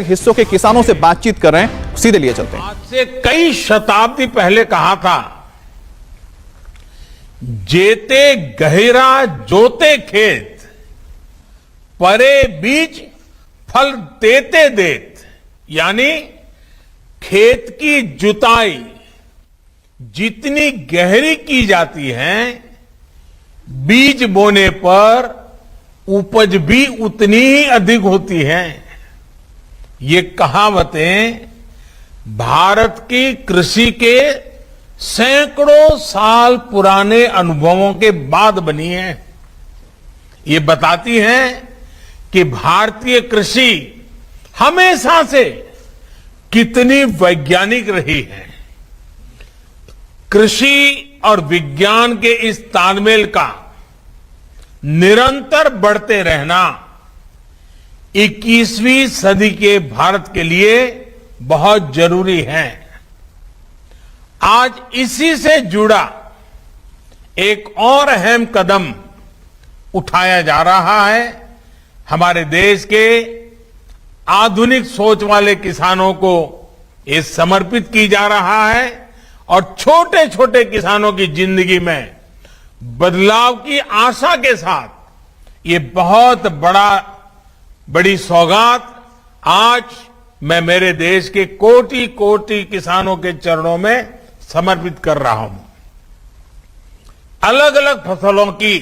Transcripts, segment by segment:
हिस्सों के किसानों से बातचीत कर रहे हैं, सीधे लिए चलते हैं। आज से कई शताब्दी पहले कहा था, जेते गहरा जोते खेत, परे बीज फल देते देत। यानी खेत की जुताई जितनी गहरी की जाती है, बीज बोने पर उपज भी उतनी ही अधिक होती है। ये कहावतें भारत की कृषि के सैकड़ों साल पुराने अनुभवों के बाद बनी है। ये बताती हैं कि भारतीय कृषि हमेशा से कितनी वैज्ञानिक रही है। कृषि और विज्ञान के इस तालमेल का निरंतर बढ़ते रहना 21वीं सदी के भारत के लिए बहुत जरूरी है। आज इसी से जुड़ा एक और अहम कदम उठाया जा रहा है। हमारे देश के आधुनिक सोच वाले किसानों को ये समर्पित की जा रहा है और छोटे छोटे किसानों की जिंदगी में बदलाव की आशा के साथ ये बहुत बड़ी सौगात आज मैं मेरे देश के कोटि कोटि किसानों के चरणों में समर्पित कर रहा हूं। अलग अलग फसलों की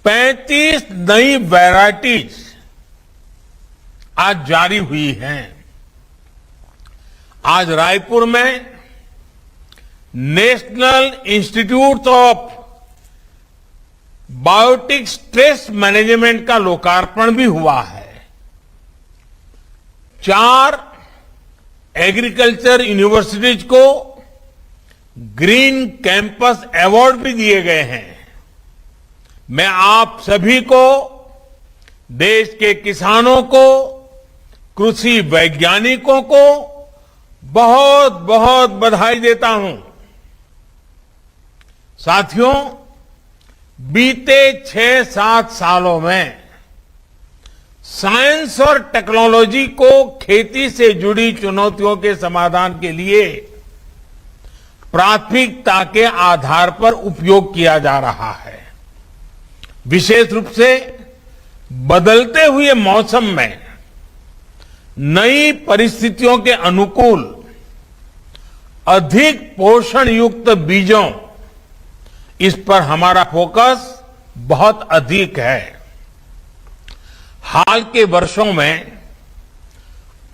35 नई वैरायटीज आज जारी हुई हैं। आज रायपुर में national institute of biotic stress management का लोकार्पण भी हुआ है। 4 एग्रीकल्चर यूनिवर्सिटीज को ग्रीन कैंपस अवार्ड भी दिए गए हैं। मैं आप सभी को, देश के किसानों को, कृषि वैज्ञानिकों को बहुत बहुत बधाई देता हूं। साथियों, बीते 6-7 सालों में साइंस और टेक्नोलॉजी को खेती से जुड़ी चुनौतियों के समाधान के लिए प्राथमिकता के आधार पर उपयोग किया जा रहा है। विशेष रूप से बदलते हुए मौसम में नई परिस्थितियों के अनुकूल अधिक पोषण युक्त बीजों, इस पर हमारा फोकस बहुत अधिक है। हाल के वर्षों में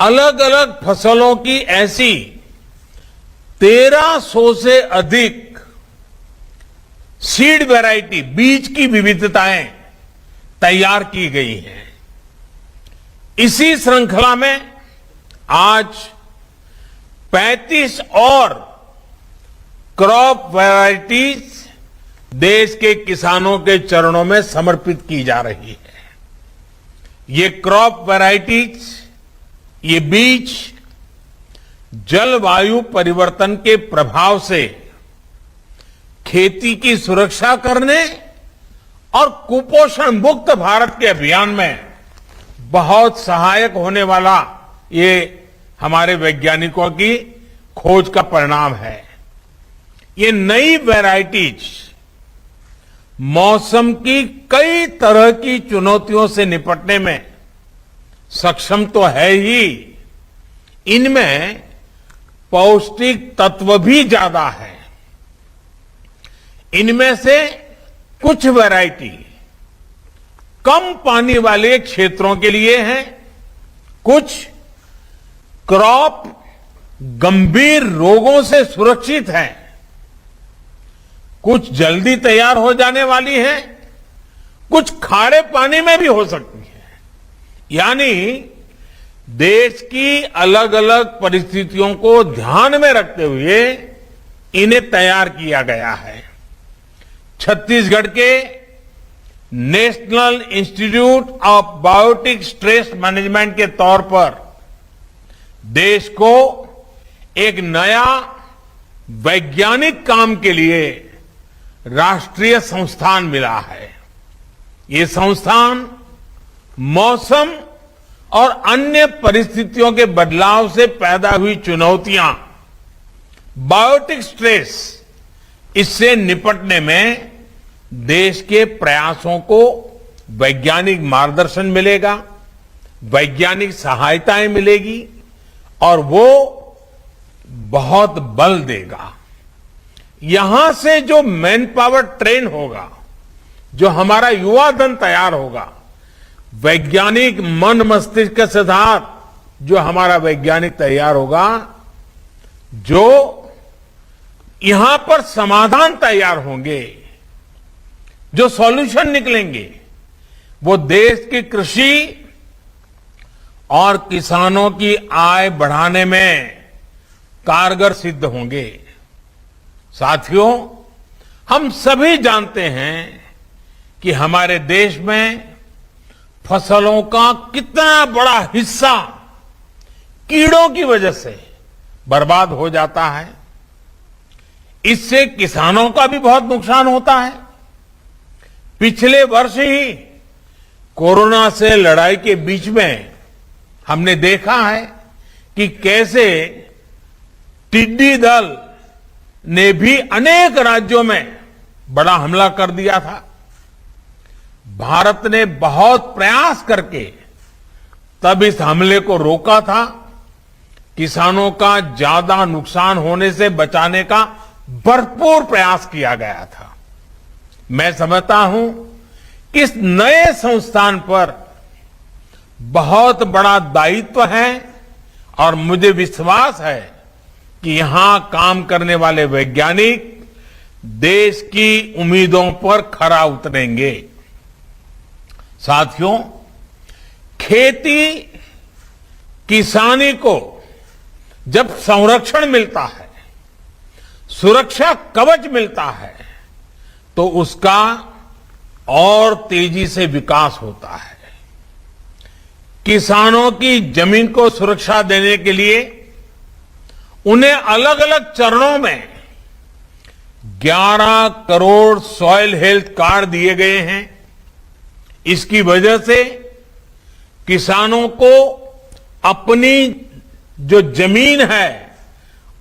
अलग अलग फसलों की ऐसी 1300 से अधिक सीड वैरायटी, बीज की विविधताएं तैयार की गई हैं। इसी श्रृंखला में आज 35 और क्रॉप वैरायटीज देश के किसानों के चरणों में समर्पित की जा रही है। ये क्रॉप वैरायटीज, ये बीज जलवायु परिवर्तन के प्रभाव से खेती की सुरक्षा करने और कुपोषण मुक्त भारत के अभियान में बहुत सहायक होने वाला ये हमारे वैज्ञानिकों की खोज का परिणाम है। ये नई वैरायटीज मौसम की कई तरह की चुनौतियों से निपटने में सक्षम तो है ही, इनमें पौष्टिक तत्व भी ज्यादा है। इनमें से कुछ वैरायटी कम पानी वाले क्षेत्रों के लिए हैं, कुछ क्रॉप गंभीर रोगों से सुरक्षित है, कुछ जल्दी तैयार हो जाने वाली है, कुछ खारे पानी में भी हो सकती है। यानी देश की अलग अलग परिस्थितियों को ध्यान में रखते हुए इन्हें तैयार किया गया है। छत्तीसगढ़ के national institute of biotic stress management के तौर पर देश को एक नया वैज्ञानिक काम के लिए राष्ट्रीय संस्थान मिला है। ये संस्थान मौसम और अन्य परिस्थितियों के बदलाव से पैदा हुई चुनौतियां, बायोटिक स्ट्रेस, इससे निपटने में देश के प्रयासों को वैज्ञानिक मार्गदर्शन मिलेगा, वैज्ञानिक सहायताएं मिलेगी और वो बहुत बल देगा। यहां से जो मैन पावर ट्रेन होगा, जो हमारा युवा धन तैयार होगा, वैज्ञानिक मन मस्तिष्क के साथ जो हमारा वैज्ञानिक तैयार होगा, जो यहां पर समाधान तैयार होंगे, जो सॉल्यूशन निकलेंगे, वो देश की कृषि और किसानों की आय बढ़ाने में कारगर सिद्ध होंगे। साथियों, हम सभी जानते हैं कि हमारे देश में फसलों का कितना बड़ा हिस्सा कीड़ों की वजह से बर्बाद हो जाता है। इससे किसानों का भी बहुत नुकसान होता है। पिछले वर्ष ही कोरोना से लड़ाई के बीच में हमने देखा है कि कैसे टिड्डी दल ने भी अनेक राज्यों में बड़ा हमला कर दिया था। भारत ने बहुत प्रयास करके तब इस हमले को रोका था। किसानों का ज्यादा नुकसान होने से बचाने का भरपूर प्रयास किया गया था। मैं समझता हूं कि इस नए संस्थान पर बहुत बड़ा दायित्व है और मुझे विश्वास है कि यहां काम करने वाले वैज्ञानिक देश की उम्मीदों पर खरा उतरेंगे। साथियों, खेती किसानी को जब संरक्षण मिलता है, सुरक्षा कवच मिलता है, तो उसका और तेजी से विकास होता है। किसानों की जमीन को सुरक्षा देने के लिए उन्हें अलग अलग चरणों में 11 करोड़ सॉइल हेल्थ कार्ड दिए गए हैं। इसकी वजह से किसानों को अपनी जो जमीन है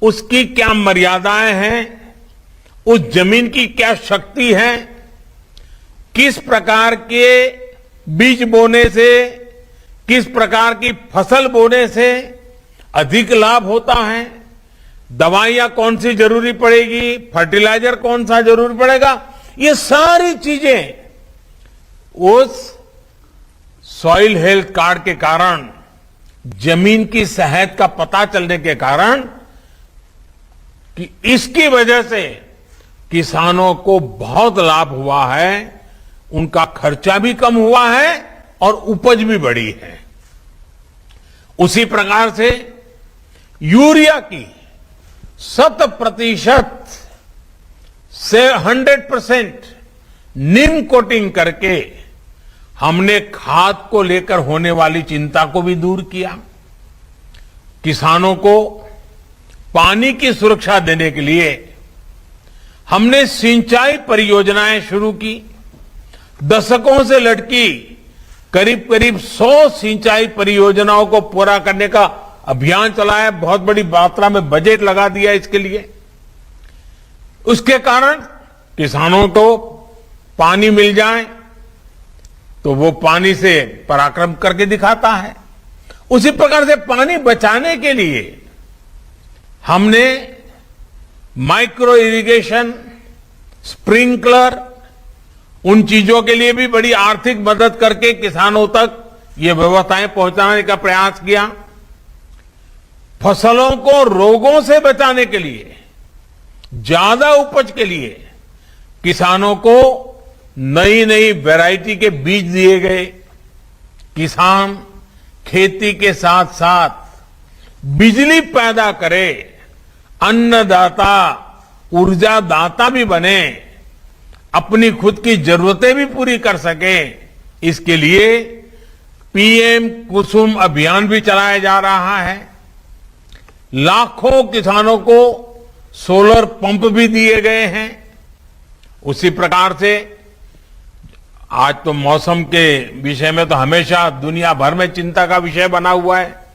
उसकी क्या मर्यादाएं हैं, उस जमीन की क्या शक्ति है, किस प्रकार के बीज बोने से, किस प्रकार की फसल बोने से अधिक लाभ होता है, दवाइयां कौन सी जरूरी पड़ेगी, फर्टिलाइजर कौन सा जरूरी पड़ेगा, ये सारी चीजें उस सॉइल हेल्थ कार्ड के कारण, जमीन की सेहत का पता चलने के कारण, कि इसकी वजह से किसानों को बहुत लाभ हुआ है, उनका खर्चा भी कम हुआ है और उपज भी बढ़ी है। उसी प्रकार से यूरिया की 100% से 100% नीम कोटिंग करके हमने खाद को लेकर होने वाली चिंता को भी दूर किया। किसानों को पानी की सुरक्षा देने के लिए हमने सिंचाई परियोजनाएं शुरू की। दशकों से लटकी करीब करीब 100 सिंचाई परियोजनाओं को पूरा करने का अभियान चलाया। बहुत बड़ी मात्रा में बजट लगा दिया इसके लिए। उसके कारण किसानों को पानी मिल जाए तो वो पानी से पराक्रम करके दिखाता है। उसी प्रकार से पानी बचाने के लिए हमने माइक्रो इरिगेशन, स्प्रिंकलर, उन चीजों के लिए भी बड़ी आर्थिक मदद करके किसानों तक ये व्यवस्थाएं पहुंचाने का प्रयास किया। फसलों को रोगों से बचाने के लिए, ज्यादा उपज के लिए किसानों को नई नई वैरायटी के बीज दिए गए। किसान खेती के साथ साथ बिजली पैदा करे, अन्नदाता, ऊर्जा दाता भी बने, अपनी खुद की जरूरतें भी पूरी कर सके। इसके लिए पीएम कुसुम अभियान भी चलाया जा रहा है। लाखों किसानों को सोलर पंप भी दिए गए हैं। उसी प्रकार से आज तो मौसम के विषय में तो हमेशा दुनिया भर में चिंता का विषय बना हुआ है।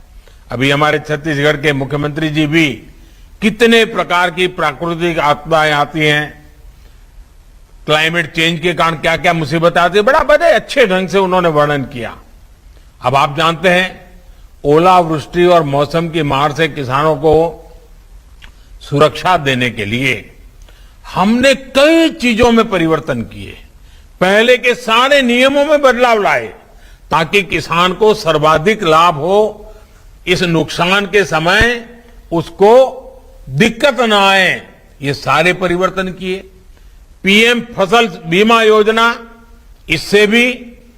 अभी हमारे छत्तीसगढ़ के मुख्यमंत्री जी भी कितने प्रकार की प्राकृतिक आपदाएं आती हैं, क्लाइमेट चेंज के कारण क्या क्या मुसीबत आती है, बड़ा बड़े अच्छे ढंग से उन्होंने वर्णन किया। अब आप जानते हैं ओलावृष्टि और मौसम की मार से किसानों को सुरक्षा देने के लिए हमने कई चीजों में परिवर्तन किए। पहले के सारे नियमों में बदलाव लाए ताकि किसान को सर्वाधिक लाभ हो, इस नुकसान के समय उसको दिक्कत ना आए, ये सारे परिवर्तन किए। पीएम फसल बीमा योजना, इससे भी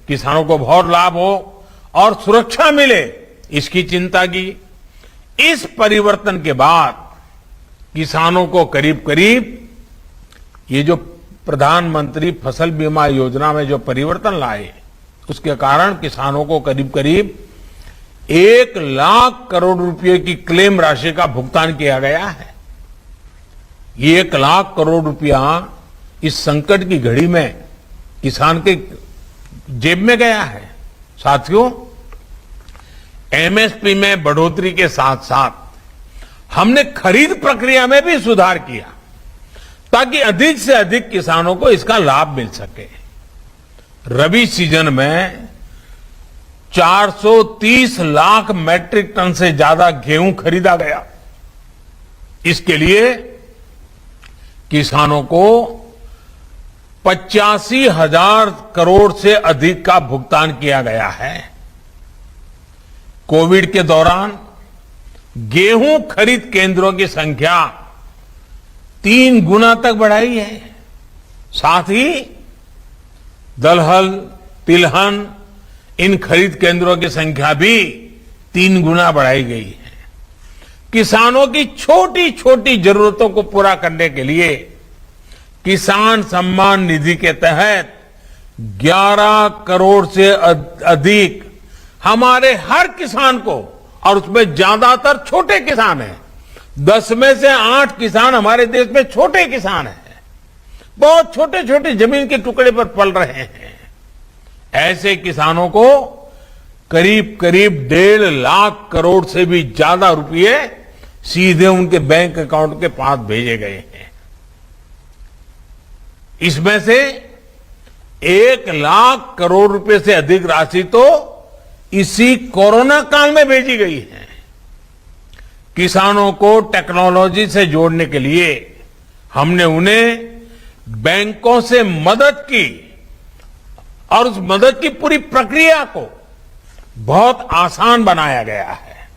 किसानों को बहुत लाभ हो और सुरक्षा मिले, इसकी चिंता की। इस परिवर्तन के बाद किसानों को करीब करीब ये जो प्रधानमंत्री फसल बीमा योजना में जो परिवर्तन लाए, उसके कारण किसानों को करीब करीब 1 लाख करोड़ रुपए की क्लेम राशि का भुगतान किया गया है। ये 1 लाख करोड़ रुपया इस संकट की घड़ी में किसान के जेब में गया है। साथियों, एमएसपी में बढ़ोतरी के साथ साथ हमने खरीद प्रक्रिया में भी सुधार किया ताकि अधिक से अधिक किसानों को इसका लाभ मिल सके। रबी सीजन में 430 लाख मैट्रिक टन से ज्यादा गेहूं खरीदा गया। इसके लिए किसानों को 85,000 करोड़ से अधिक का भुगतान किया गया है। कोविड के दौरान गेहूं खरीद केंद्रों की संख्या 3 गुना तक बढ़ाई है। साथ ही दलहन, तिलहन, इन खरीद केंद्रों की संख्या भी 3 गुना बढ़ाई गई है। किसानों की छोटी छोटी जरूरतों को पूरा करने के लिए किसान सम्मान निधि के तहत 11 करोड़ से अधिक हमारे हर किसान को, और उसमें ज्यादातर छोटे किसान हैं, 10 में से 8 किसान हमारे देश में छोटे किसान हैं, बहुत छोटे छोटे जमीन के टुकड़े पर पल रहे हैं। ऐसे किसानों को करीब करीब 1.5 लाख करोड़ से भी ज्यादा रुपए सीधे उनके बैंक अकाउंट के पास भेजे गए हैं। इसमें से 1 लाख करोड़ रुपए से अधिक राशि तो इसी कोरोना काल में भेजी गई है। किसानों को टेक्नोलॉजी से जोड़ने के लिए हमने उन्हें बैंकों से मदद की और उस मदद की पूरी प्रक्रिया को बहुत आसान बनाया गया है।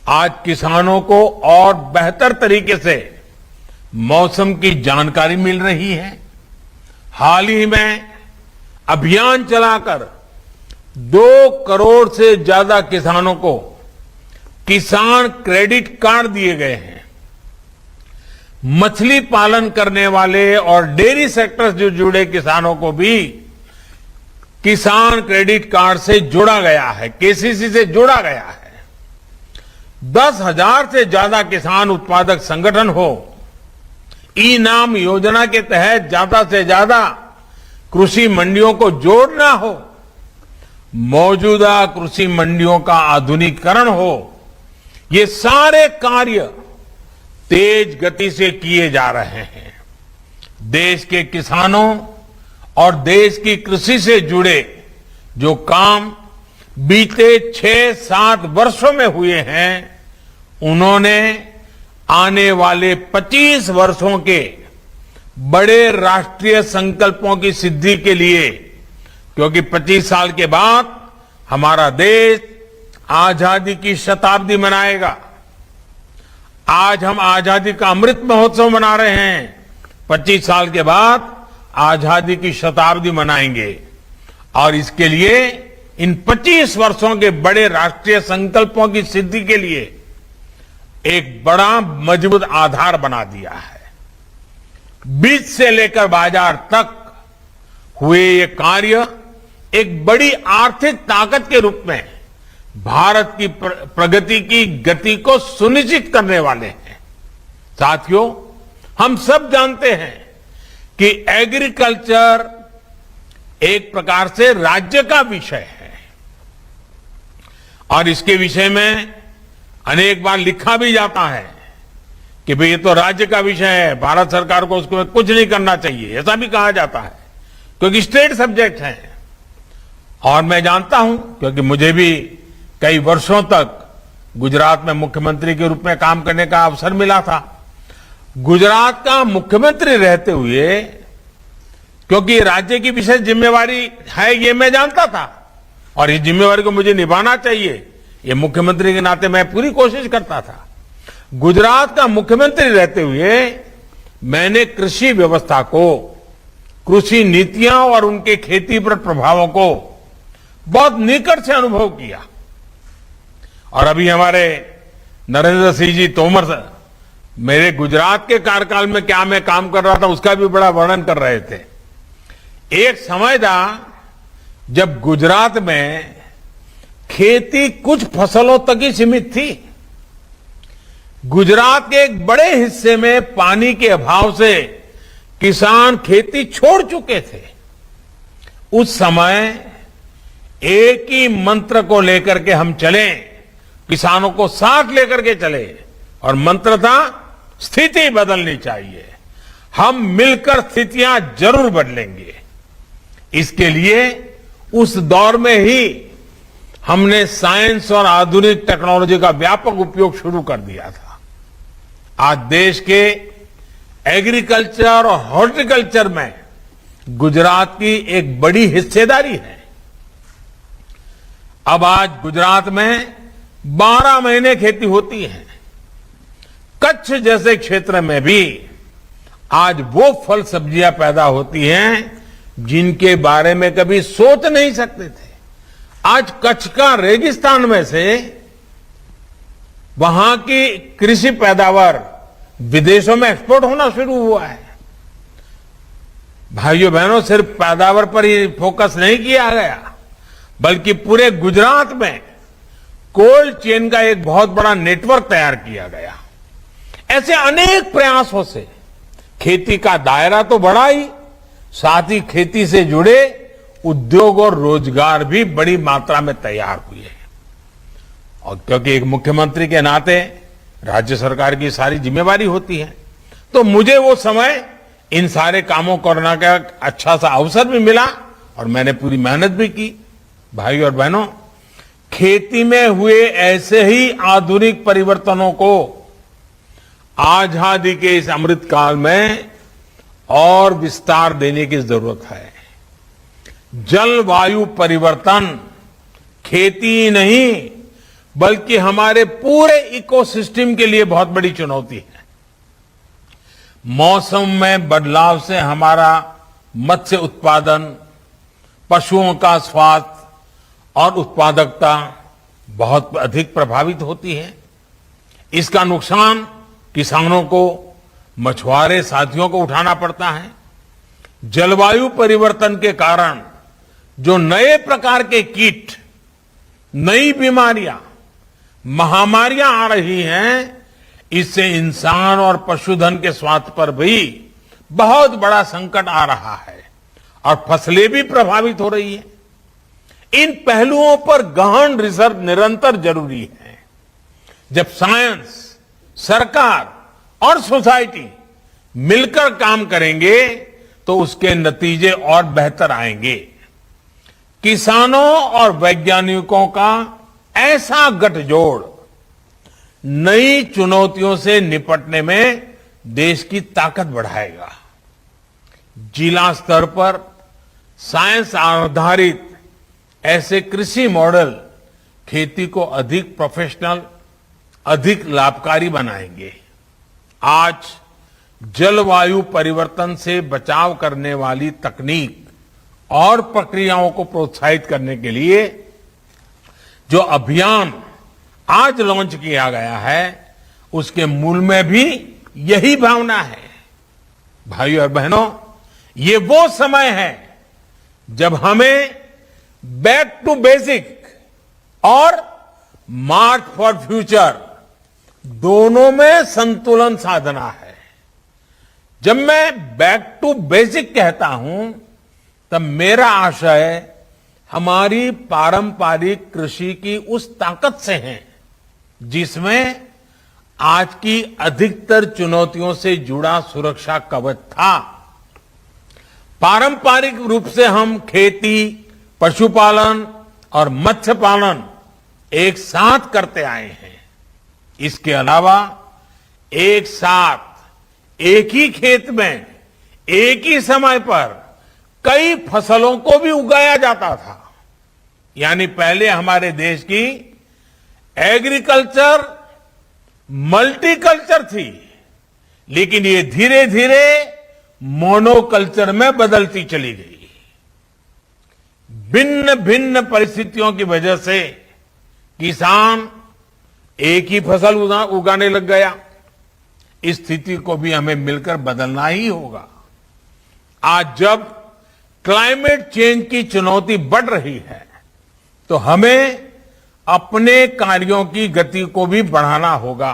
आज किसानों को और बेहतर तरीके से मौसम की जानकारी मिल रही है। हाल ही में अभियान चलाकर 2 करोड़ से ज्यादा किसानों को किसान क्रेडिट कार्ड दिए गए हैं। मछली पालन करने वाले और डेयरी सेक्टर से जुड़े किसानों को भी किसान क्रेडिट कार्ड से जोड़ा गया है, केसीसी से जोड़ा गया है। 10,000 से ज्यादा किसान उत्पादक संगठन हो, ई नाम योजना के तहत ज्यादा से ज्यादा कृषि मंडियों को जोड़ना हो, मौजूदा कृषि मंडियों का आधुनिकीकरण हो, ये सारे कार्य तेज गति से किए जा रहे हैं। देश के किसानों और देश की कृषि से जुड़े जो काम बीते 6-7 वर्षों में हुए हैं, उन्होंने आने वाले 25 वर्षों के बड़े राष्ट्रीय संकल्पों की सिद्धि के लिए, क्योंकि 25 साल के बाद हमारा देश आजादी की शताब्दी मनाएगा। आज हम आजादी का अमृत महोत्सव मना रहे हैं, 25 साल के बाद आजादी की शताब्दी मनाएंगे और इसके लिए इन 25 वर्षों के बड़े राष्ट्रीय संकल्पों की सिद्धि के लिए एक बड़ा मजबूत आधार बना दिया है। बीज से लेकर बाजार तक हुए ये कार्य एक बड़ी आर्थिक ताकत के रूप में भारत की प्रगति की गति को सुनिश्चित करने वाले हैं। साथियों, हम सब जानते हैं कि एग्रीकल्चर एक प्रकार से राज्य का विषय है और इसके विषय में अनेक बार लिखा भी जाता है कि भाई ये तो राज्य का विषय है, भारत सरकार को उसको कुछ नहीं करना चाहिए, ऐसा भी कहा जाता है क्योंकि स्टेट सब्जेक्ट है। और मैं जानता हूं क्योंकि मुझे भी कई वर्षों तक गुजरात में मुख्यमंत्री के रूप में काम करने का अवसर मिला था। गुजरात का मुख्यमंत्री रहते हुए क्योंकि राज्य की विशेष जिम्मेवारी है ये मैं जानता था और इस जिम्मेवारी को मुझे निभाना चाहिए, ये मुख्यमंत्री के नाते मैं पूरी कोशिश करता था। गुजरात का मुख्यमंत्री रहते हुए मैंने कृषि व्यवस्था को, कृषि नीतियां और उनके खेती पर प्रभावों को बहुत निकट से अनुभव किया। और अभी हमारे नरेंद्र सिंह जी तोमर मेरे गुजरात के कार्यकाल में क्या मैं काम कर रहा था उसका भी बड़ा वर्णन कर रहे थे। एक समय था जब गुजरात में खेती कुछ फसलों तक ही सीमित थी। गुजरात के एक बड़े हिस्से में पानी के अभाव से किसान खेती छोड़ चुके थे। उस समय एक ही मंत्र को लेकर के हम चले, किसानों को साथ लेकर के चले और मंत्र था स्थिति बदलनी चाहिए, हम मिलकर स्थितियां जरूर बदलेंगे। इसके लिए उस दौर में ही हमने साइंस और आधुनिक टेक्नोलॉजी का व्यापक उपयोग शुरू कर दिया था। आज देश के एग्रीकल्चर और हॉर्टिकल्चर में गुजरात की एक बड़ी हिस्सेदारी है। अब आज गुजरात में 12 महीने खेती होती है। कच्छ जैसे क्षेत्र में भी आज वो फल सब्जियां पैदा होती हैं जिनके बारे में कभी सोच नहीं सकते थे। आज कच्छ का रेगिस्तान में से वहां की कृषि पैदावार विदेशों में एक्सपोर्ट होना शुरू हुआ है। भाइयों बहनों, सिर्फ पैदावार पर ही फोकस नहीं किया गया बल्कि पूरे गुजरात में कोल्ड चेन का एक बहुत बड़ा नेटवर्क तैयार किया गया। ऐसे अनेक प्रयासों से खेती का दायरा तो बढ़ा ही, साथ ही खेती से जुड़े उद्योग और रोजगार भी बड़ी मात्रा में तैयार हुए हैं। और क्योंकि एक मुख्यमंत्री के नाते राज्य सरकार की सारी जिम्मेवारी होती है, तो मुझे वो समय इन सारे कामों करने का अच्छा सा अवसर भी मिला और मैंने पूरी मेहनत भी की। भाइयों और बहनों, खेती में हुए ऐसे ही आधुनिक परिवर्तनों को आजादी के इस अमृत काल में और विस्तार देने की जरूरत है। जलवायु परिवर्तन खेती ही नहीं बल्कि हमारे पूरे इकोसिस्टम के लिए बहुत बड़ी चुनौती है। मौसम में बदलाव से हमारा मत्स्य उत्पादन, पशुओं का स्वास्थ्य और उत्पादकता बहुत अधिक प्रभावित होती है। इसका नुकसान किसानों को, मछुआरे साथियों को उठाना पड़ता है। जलवायु परिवर्तन के कारण जो नए प्रकार के कीट, नई बीमारियां, महामारियां आ रही हैं, इससे इंसान और पशुधन के स्वास्थ्य पर भी बहुत बड़ा संकट आ रहा है और फसलें भी प्रभावित हो रही हैं। इन पहलुओं पर गहन रिसर्च निरंतर जरूरी है। जब साइंस, सरकार और सोसाइटी मिलकर काम करेंगे तो उसके नतीजे और बेहतर आएंगे। किसानों और वैज्ञानिकों का ऐसा गठजोड़ नई चुनौतियों से निपटने में देश की ताकत बढ़ाएगा। जिला स्तर पर साइंस आधारित ऐसे कृषि मॉडल खेती को अधिक प्रोफेशनल, अधिक लाभकारी बनाएंगे। आज जलवायु परिवर्तन से बचाव करने वाली तकनीक और प्रक्रियाओं को प्रोत्साहित करने के लिए जो अभियान आज लॉन्च किया गया है, उसके मूल में भी यही भावना है। भाइयों और बहनों, ये वो समय है जब हमें बैक टू बेसिक और मार्च फॉर फ्यूचर दोनों में संतुलन साधना है। जब मैं बैक टू बेसिक कहता हूं तब मेरा आशय हमारी पारंपरिक कृषि की उस ताकत से है जिसमें आज की अधिकतर चुनौतियों से जुड़ा सुरक्षा कवच था। पारंपरिक रूप से हम खेती, पशुपालन और मत्स्य पालन एक साथ करते आए हैं। इसके अलावा एक साथ एक ही खेत में एक ही समय पर कई फसलों को भी उगाया जाता था। यानी पहले हमारे देश की एग्रीकल्चर मल्टीकल्चर थी, लेकिन ये धीरे धीरे मोनोकल्चर में बदलती चली गई। भिन्न भिन्न परिस्थितियों की वजह से किसान एक ही फसल उगाने लग गया। इस स्थिति को भी हमें मिलकर बदलना ही होगा। आज जब क्लाइमेट चेंज की चुनौती बढ़ रही है तो हमें अपने कार्यों की गति को भी बढ़ाना होगा।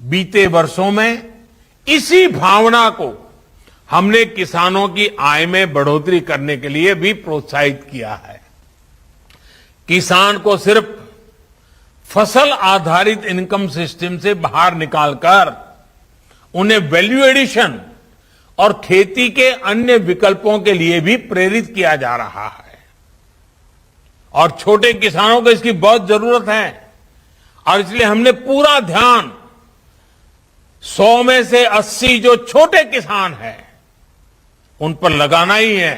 बीते वर्षों में इसी भावना को हमने किसानों की आय में बढ़ोतरी करने के लिए भी प्रोत्साहित किया है। किसान को सिर्फ फसल आधारित इनकम सिस्टम से बाहर निकालकर उन्हें वैल्यू एडिशन और खेती के अन्य विकल्पों के लिए भी प्रेरित किया जा रहा है। और छोटे किसानों को इसकी बहुत जरूरत है और इसलिए हमने पूरा ध्यान 100 में से 80 जो छोटे किसान हैं उन पर लगाना ही है।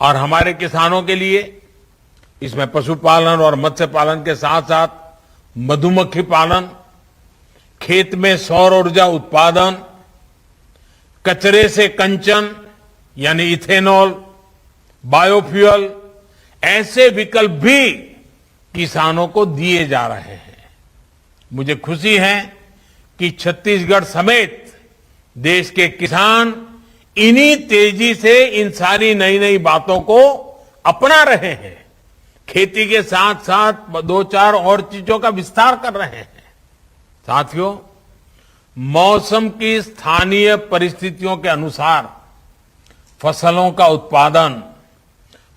और हमारे किसानों के लिए इसमें पशुपालन और मत्स्य पालन के साथ साथ मधुमक्खी पालन, खेत में सौर ऊर्जा उत्पादन, कचरे से कंचन यानी इथेनॉल, बायोफ्यूल, ऐसे विकल्प भी किसानों को दिए जा रहे हैं। मुझे खुशी है कि छत्तीसगढ़ समेत देश के किसान इन्हीं तेजी से इन सारी नई नई बातों को अपना रहे हैं। खेती के साथ साथ 2-4 और चीजों का विस्तार कर रहे हैं। साथियों, मौसम की स्थानीय परिस्थितियों के अनुसार फसलों का उत्पादन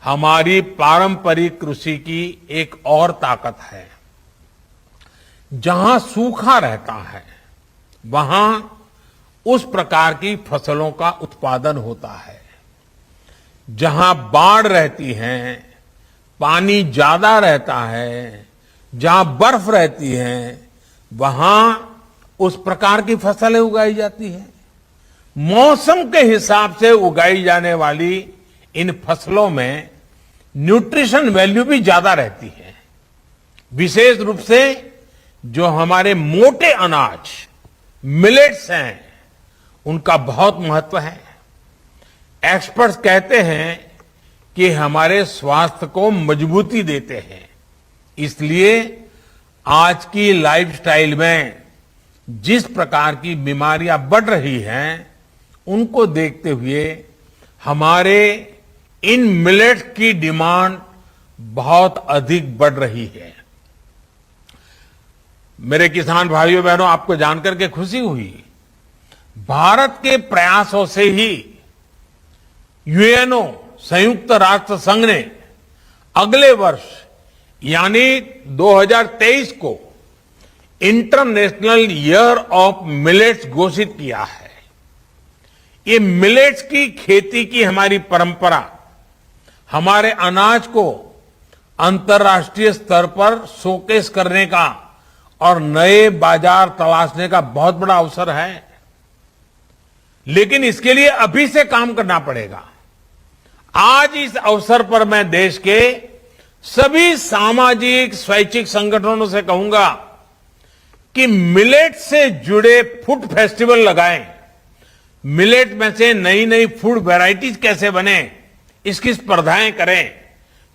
हमारी पारंपरिक कृषि की एक और ताकत है। जहां सूखा रहता है वहां उस प्रकार की फसलों का उत्पादन होता है। जहां बाढ़ रहती है, पानी ज्यादा रहता है, जहां बर्फ रहती है, वहां उस प्रकार की फसलें उगाई जाती है। मौसम के हिसाब से उगाई जाने वाली इन फसलों में न्यूट्रिशन वैल्यू भी ज्यादा रहती है। विशेष रूप से जो हमारे मोटे अनाज मिलेट्स हैं उनका बहुत महत्व है। एक्सपर्ट्स कहते हैं कि हमारे स्वास्थ्य को मजबूती देते हैं। इसलिए आज की लाइफस्टाइल में जिस प्रकार की बीमारियां बढ़ रही हैं उनको देखते हुए हमारे इन मिलेट्स की डिमांड बहुत अधिक बढ़ रही है। मेरे किसान भाइयों बहनों, आपको जानकर के खुशी हुई, भारत के प्रयासों से ही यूएनओ संयुक्त राष्ट्र संघ ने अगले वर्ष यानी 2023 को इंटरनेशनल ईयर ऑफ मिलेट्स घोषित किया है। ये मिलेट्स की खेती की हमारी परंपरा हमारे अनाज को अंतर्राष्ट्रीय स्तर पर शोकेस करने का और नए बाजार तलाशने का बहुत बड़ा अवसर है। लेकिन इसके लिए अभी से काम करना पड़ेगा। आज इस अवसर पर मैं देश के सभी सामाजिक स्वैच्छिक संगठनों से कहूंगा कि मिलेट से जुड़े फूड फेस्टिवल लगाएं। मिलेट में से नई नई फूड वैरायटीज कैसे बने इसकी स्पर्धाएं करें,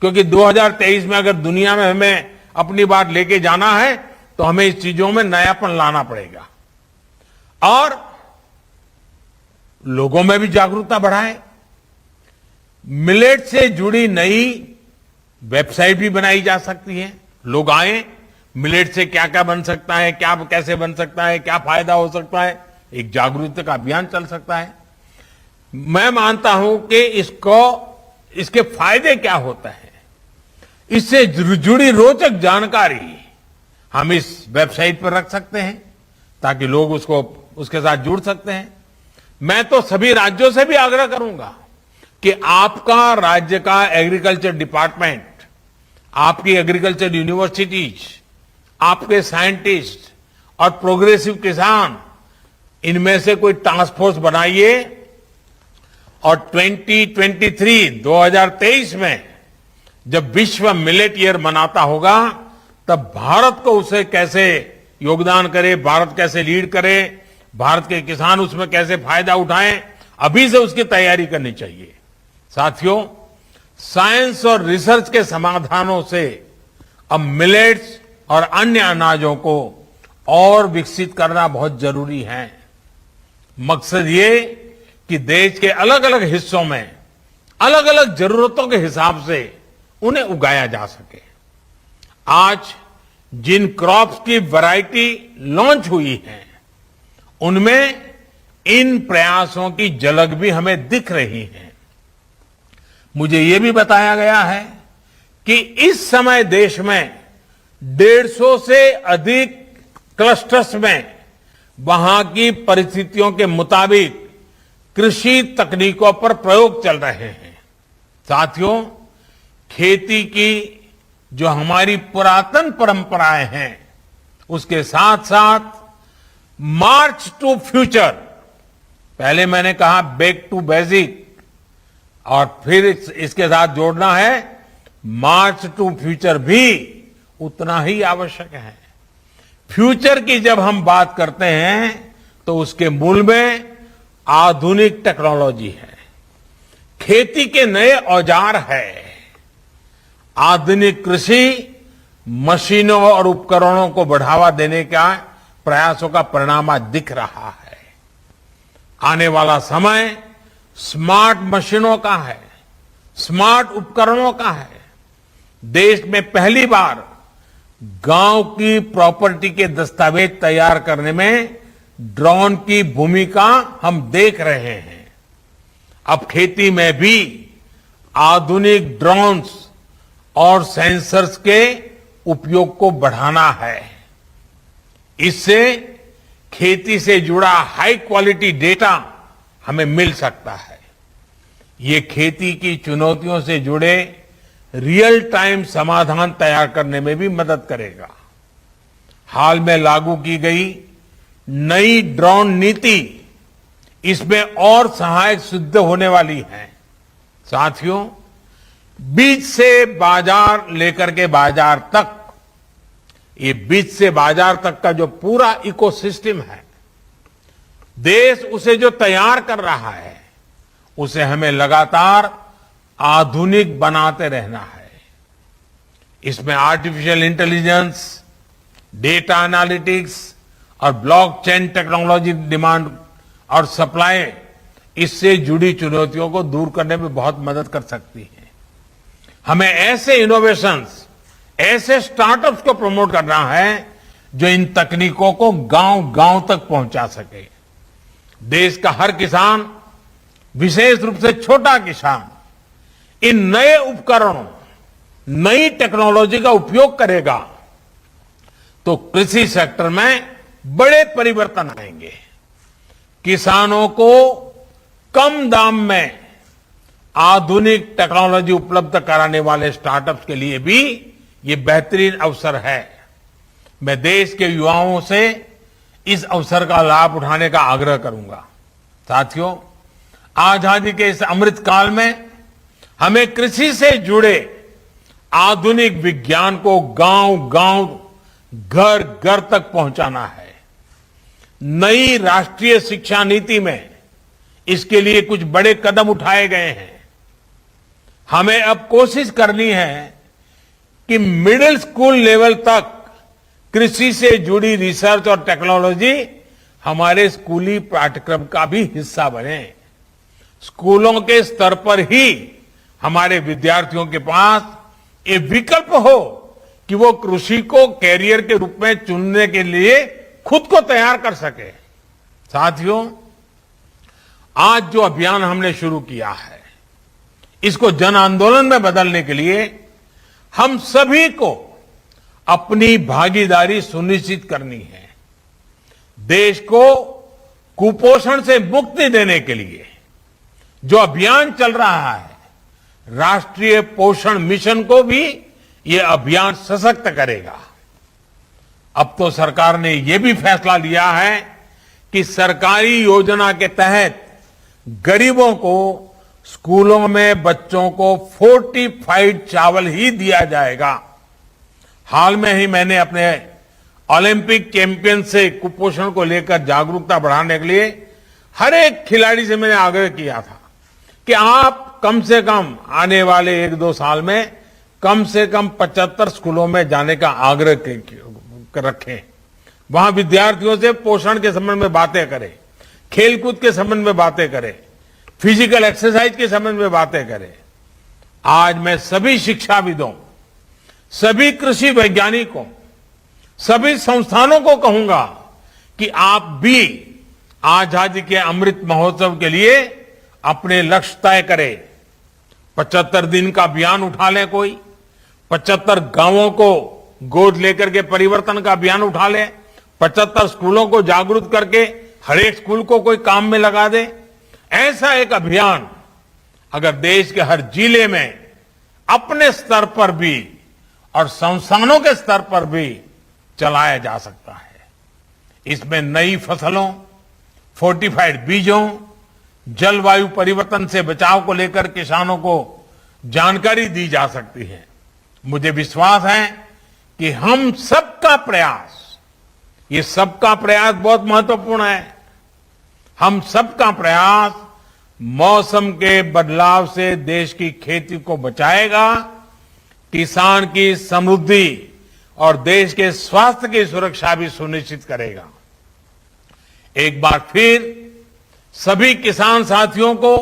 क्योंकि 2023 में अगर दुनिया में हमें अपनी बात लेके जाना है तो हमें इस चीजों में नयापन लाना पड़ेगा और लोगों में भी जागरूकता बढ़ाएं। मिलेट से जुड़ी नई वेबसाइट भी बनाई जा सकती है। लोग आए, मिलेट से क्या क्या बन सकता है, क्या कैसे बन सकता है, क्या फायदा हो सकता है, एक जागरूकता का अभियान चल सकता है। मैं मानता हूं कि इसके फायदे क्या होते हैं, इससे जुड़ी रोचक जानकारी हम इस वेबसाइट पर रख सकते हैं ताकि लोग उसके साथ जुड़ सकते हैं। मैं तो सभी राज्यों से भी आग्रह करूंगा कि आपका राज्य का एग्रीकल्चर डिपार्टमेंट, आपकी एग्रीकल्चर यूनिवर्सिटीज, आपके साइंटिस्ट और प्रोग्रेसिव किसान, इनमें से कोई टास्क फोर्स बनाइए और 2023 में जब विश्व मिलेट ईयर मनाता होगा तब भारत को उसे कैसे योगदान करे, भारत कैसे लीड करे, भारत के किसान उसमें कैसे फायदा उठाएं, अभी से उसकी तैयारी करनी चाहिए। साथियों, साइंस और रिसर्च के समाधानों से अब मिलेट्स और अन्य अनाजों को और विकसित करना बहुत जरूरी है। मकसद ये कि देश के अलग अलग हिस्सों में अलग अलग जरूरतों के हिसाब से उन्हें उगाया जा सके। आज जिन क्रॉप्स की वैरायटी लॉन्च हुई है उनमें इन प्रयासों की झलक भी हमें दिख रही है। मुझे ये भी बताया गया है कि इस समय देश में 150 से अधिक क्लस्टर्स में वहां की परिस्थितियों के मुताबिक कृषि तकनीकों पर प्रयोग चल रहे हैं। साथियों, खेती की जो हमारी पुरातन परंपराएं हैं उसके साथ साथ मार्च टू फ्यूचर, पहले मैंने कहा बैक टू बेसिक, और फिर इसके साथ जोड़ना है मार्च टू फ्यूचर भी उतना ही आवश्यक है। फ्यूचर की जब हम बात करते हैं तो उसके मूल में आधुनिक टेक्नोलॉजी है, खेती के नए औजार है, आधुनिक कृषि मशीनों और उपकरणों को बढ़ावा देने का प्रयासों का परिणाम आज दिख रहा है। आने वाला समय स्मार्ट मशीनों का है, स्मार्ट उपकरणों का है। देश में पहली बार गांव की प्रॉपर्टी के दस्तावेज तैयार करने में ड्रोन की भूमिका हम देख रहे हैं। अब खेती में भी आधुनिक ड्रोन्स और सेंसर्स के उपयोग को बढ़ाना है। इससे खेती से जुड़ा हाई क्वालिटी डेटा हमें मिल सकता है। ये खेती की चुनौतियों से जुड़े रियल टाइम समाधान तैयार करने में भी मदद करेगा। हाल में लागू की गई नई ड्रोन नीति इसमें और सहायक सिद्ध होने वाली है। साथियों, बीज से बाजार लेकर के बाजार तक, ये बीज से बाजार तक का जो पूरा इकोसिस्टम है, देश उसे जो तैयार कर रहा है उसे हमें लगातार आधुनिक बनाते रहना है। इसमें आर्टिफिशियल इंटेलिजेंस, डेटा एनालिटिक्स और ब्लॉकचेन टेक्नोलॉजी डिमांड और सप्लाई, इससे जुड़ी चुनौतियों को दूर करने में बहुत मदद कर सकती है। हमें ऐसे इनोवेशंस, ऐसे स्टार्टअप्स को प्रमोट करना है जो इन तकनीकों को गांव-गांव तक पहुंचा सके। देश का हर किसान, विशेष रूप से छोटा किसान, इन नए उपकरणों, नई टेक्नोलॉजी का उपयोग करेगा तो कृषि सेक्टर में बड़े परिवर्तन आएंगे। किसानों को कम दाम में आधुनिक टेक्नोलॉजी उपलब्ध कराने वाले स्टार्टअप्स के लिए भी ये बेहतरीन अवसर है। मैं देश के युवाओं से इस अवसर का लाभ उठाने का आग्रह करूंगा। साथियों, आजादी के इस अमृत काल में हमें कृषि से जुड़े आधुनिक विज्ञान को गांव-गांव, घर-घर तक पहुंचाना है। नई राष्ट्रीय शिक्षा नीति में इसके लिए कुछ बड़े कदम उठाए गए हैं। हमें अब कोशिश करनी है कि मिडिल स्कूल लेवल तक कृषि से जुड़ी रिसर्च और टेक्नोलॉजी हमारे स्कूली पाठ्यक्रम का भी हिस्सा बने। स्कूलों के स्तर पर ही हमारे विद्यार्थियों के पास ये विकल्प हो कि वो कृषि को कैरियर के रूप में चुनने के लिए खुद को तैयार कर सके। साथियों, आज जो अभियान हमने शुरू किया है, इसको जन आंदोलन में बदलने के लिए हम सभी को अपनी भागीदारी सुनिश्चित करनी है। देश को कुपोषण से मुक्ति देने के लिए जो अभियान चल रहा है, राष्ट्रीय पोषण मिशन को भी ये अभियान सशक्त करेगा। अब तो सरकार ने यह भी फैसला लिया है कि सरकारी योजना के तहत गरीबों को स्कूलों में बच्चों को फोर्टिफाइड चावल ही दिया जाएगा। हाल में ही मैंने अपने ओलंपिक चैंपियन से कुपोषण को लेकर जागरूकता बढ़ाने के लिए हर एक खिलाड़ी से मैंने आग्रह किया था कि आप कम से कम आने वाले 1-2 साल में कम से कम 75 स्कूलों में जाने का आग्रह रखें। वहां विद्यार्थियों से पोषण के संबंध में बातें करें, खेलकूद के संबंध में बातें करें, फिजिकल एक्सरसाइज के संबंध में बातें करें। आज मैं सभी शिक्षाविदों, सभी कृषि वैज्ञानिकों, सभी संस्थानों को कहूंगा कि आप भी आजादी के अमृत महोत्सव के लिए अपने लक्ष्य तय करें। 75 दिन का अभियान उठा लें, कोई 75 गांवों को गोद लेकर के परिवर्तन का अभियान उठा ले, 75 स्कूलों को जागरूक करके हर एक स्कूल को कोई काम में लगा दे। ऐसा एक अभियान अगर देश के हर जिले में अपने स्तर पर भी और संस्थानों के स्तर पर भी चलाया जा सकता है। इसमें नई फसलों, फोर्टिफाइड बीजों, जलवायु परिवर्तन से बचाव को लेकर किसानों को जानकारी दी जा सकती है। मुझे विश्वास है कि हम सबका प्रयास, ये सबका प्रयास बहुत महत्वपूर्ण है। हम सबका प्रयास मौसम के बदलाव से देश की खेती को बचाएगा, किसान की समृद्धि और देश के स्वास्थ्य की सुरक्षा भी सुनिश्चित करेगा। एक बार फिर सभी किसान साथियों को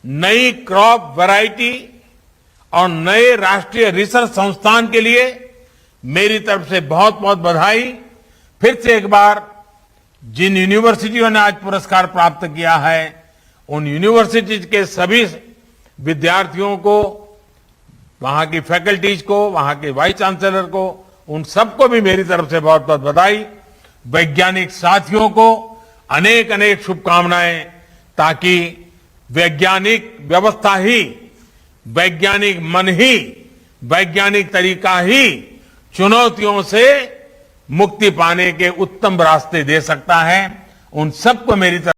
नई क्रॉप वैरायटी और नए राष्ट्रीय रिसर्च संस्थान के लिए मेरी तरफ से बहुत बहुत बधाई। फिर से एक बार जिन यूनिवर्सिटियों ने आज पुरस्कार प्राप्त किया है, उन यूनिवर्सिटीज के सभी विद्यार्थियों को, वहां की फैकल्टीज को, वहां के वाइस चांसलर को, उन सबको भी मेरी तरफ से बहुत बहुत बधाई। वैज्ञानिक साथियों को अनेक अनेक शुभकामनाएं, ताकि वैज्ञानिक व्यवस्था ही, वैज्ञानिक मन ही, वैज्ञानिक तरीका ही चुनौतियों से मुक्ति पाने के उत्तम रास्ते दे सकता है। उन सबको मेरी तरफ